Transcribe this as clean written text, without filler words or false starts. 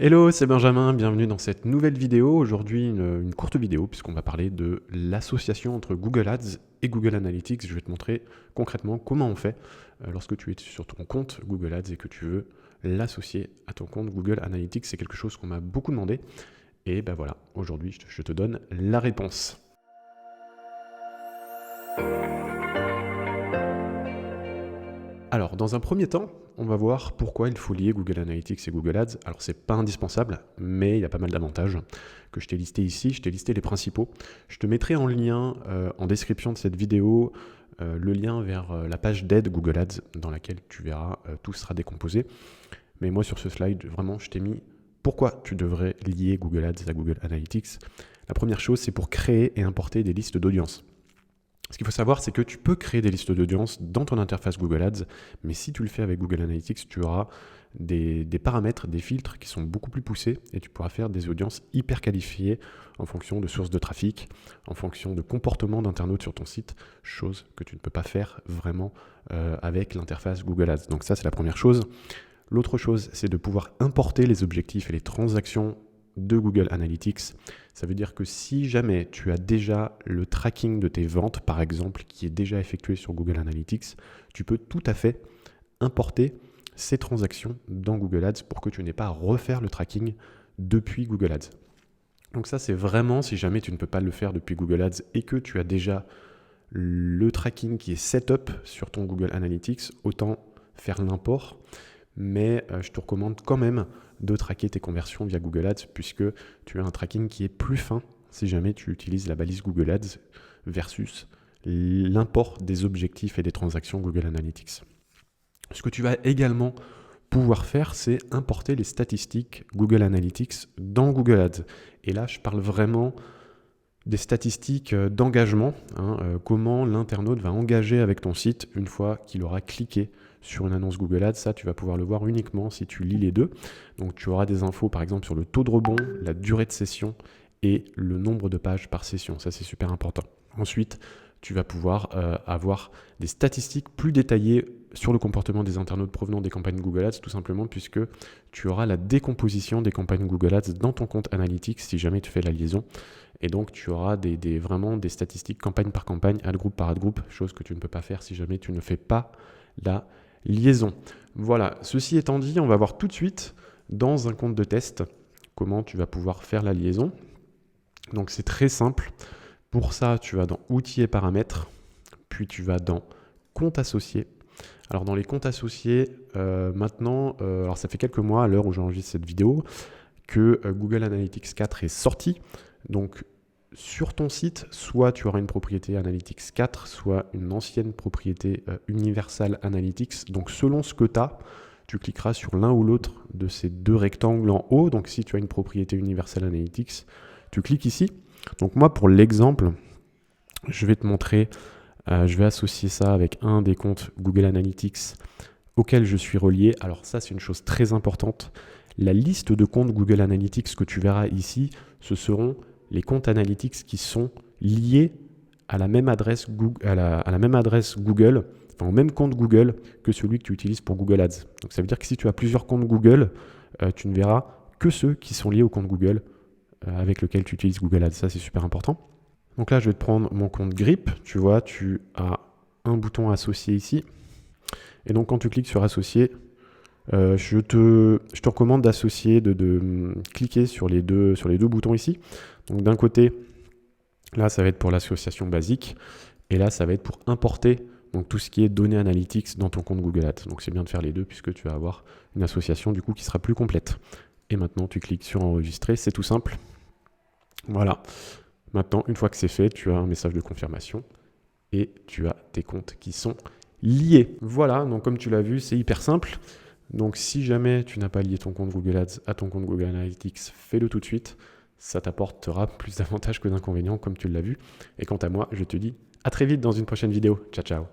Hello, c'est Benjamin, bienvenue dans cette nouvelle vidéo. Aujourd'hui, une courte vidéo puisqu'on va parler de l'association entre Google Ads et Google Analytics. Je vais te montrer concrètement comment on fait lorsque tu es sur ton compte Google Ads et que tu veux l'associer à ton compte Google Analytics. C'est quelque chose qu'on m'a beaucoup demandé et ben voilà, aujourd'hui je te donne la réponse. Alors, dans un premier temps, on va voir pourquoi il faut lier Google Analytics et Google Ads. Alors, c'est pas indispensable, mais il y a pas mal d'avantages que je t'ai listé ici. Je t'ai listé les principaux. Je te mettrai en lien, en description de cette vidéo, le lien vers la page d'aide Google Ads dans laquelle tu verras, tout sera décomposé. Mais moi, sur ce slide, vraiment, je t'ai mis pourquoi tu devrais lier Google Ads à Google Analytics. La première chose, c'est pour créer et importer des listes d'audience. Ce qu'il faut savoir, c'est que tu peux créer des listes d'audience dans ton interface Google Ads, mais si tu le fais avec Google Analytics, tu auras des paramètres, des filtres qui sont beaucoup plus poussés et tu pourras faire des audiences hyper qualifiées en fonction de sources de trafic, en fonction de comportement d'internautes sur ton site, chose que tu ne peux pas faire vraiment avec l'interface Google Ads. Donc ça, c'est la première chose. L'autre chose, c'est de pouvoir importer les objectifs et les transactions de Google Analytics. Ça veut dire que si jamais tu as déjà le tracking de tes ventes, par exemple, qui est déjà effectué sur Google Analytics, tu peux tout à fait importer ces transactions dans Google Ads pour que tu n'aies pas à refaire le tracking depuis Google Ads. Donc ça, c'est vraiment si jamais tu ne peux pas le faire depuis Google Ads et que tu as déjà le tracking qui est set-up sur ton Google Analytics, autant faire l'import. Mais je te recommande quand même de traquer tes conversions via Google Ads puisque tu as un tracking qui est plus fin si jamais tu utilises la balise Google Ads versus l'import des objectifs et des transactions Google Analytics. Ce que tu vas également pouvoir faire, c'est importer les statistiques Google Analytics dans Google Ads. Et là, je parle vraiment des statistiques d'engagement, comment l'internaute va engager avec ton site une fois qu'il aura cliqué sur une annonce Google Ads. Ça, tu vas pouvoir le voir uniquement si tu lis les deux. Donc, tu auras des infos, par exemple, sur le taux de rebond, la durée de session et le nombre de pages par session. Ça, c'est super important. Ensuite, tu vas pouvoir avoir des statistiques plus détaillées sur le comportement des internautes provenant des campagnes Google Ads, tout simplement puisque tu auras la décomposition des campagnes Google Ads dans ton compte Analytics si jamais tu fais la liaison. Et donc, tu auras vraiment des statistiques campagne par campagne, ad group par ad group, chose que tu ne peux pas faire si jamais tu ne fais pas la liaison. Voilà, ceci étant dit, on va voir tout de suite dans un compte de test comment tu vas pouvoir faire la liaison. Donc, c'est très simple. Pour ça, tu vas dans Outils et paramètres, puis tu vas dans Compte associé. Alors, dans les comptes associés, maintenant, alors ça fait quelques mois à l'heure où j'enregistre cette vidéo, que Google Analytics 4 est sorti. Donc, sur ton site, soit tu auras une propriété Analytics 4, soit une ancienne propriété Universal Analytics. Donc, selon ce que tu as, tu cliqueras sur l'un ou l'autre de ces deux rectangles en haut. Donc, si tu as une propriété Universal Analytics, tu cliques ici. Donc, moi, pour l'exemple, je vais te montrer, je vais associer ça avec un des comptes Google Analytics auquel je suis relié. Alors, ça, c'est une chose très importante. La liste de comptes Google Analytics que tu verras ici, ce seront les comptes Analytics qui sont liés à la même adresse Google, à la même adresse Google, enfin au même compte Google que celui que tu utilises pour Google Ads. Donc ça veut dire que si tu as plusieurs comptes Google, tu ne verras que ceux qui sont liés au compte Google avec lequel tu utilises Google Ads. Ça, c'est super important. Donc là, je vais te prendre mon compte Grip. Tu vois, tu as un bouton associé ici. Et donc quand tu cliques sur associer, je te recommande d'associer, de cliquer sur les deux boutons ici. Donc d'un côté, là ça va être pour l'association basique et là ça va être pour importer donc tout ce qui est données analytics dans ton compte Google Ads. Donc c'est bien de faire les deux puisque tu vas avoir une association du coup qui sera plus complète. Et maintenant tu cliques sur enregistrer, c'est tout simple. Voilà. Maintenant, une fois que c'est fait, tu as un message de confirmation et tu as tes comptes qui sont liés. Voilà, donc comme tu l'as vu, c'est hyper simple. Donc si jamais tu n'as pas lié ton compte Google Ads à ton compte Google Analytics, fais-le tout de suite. Ça t'apportera plus d'avantages que d'inconvénients comme tu l'as vu. Et quant à moi, je te dis à très vite dans une prochaine vidéo. Ciao, ciao.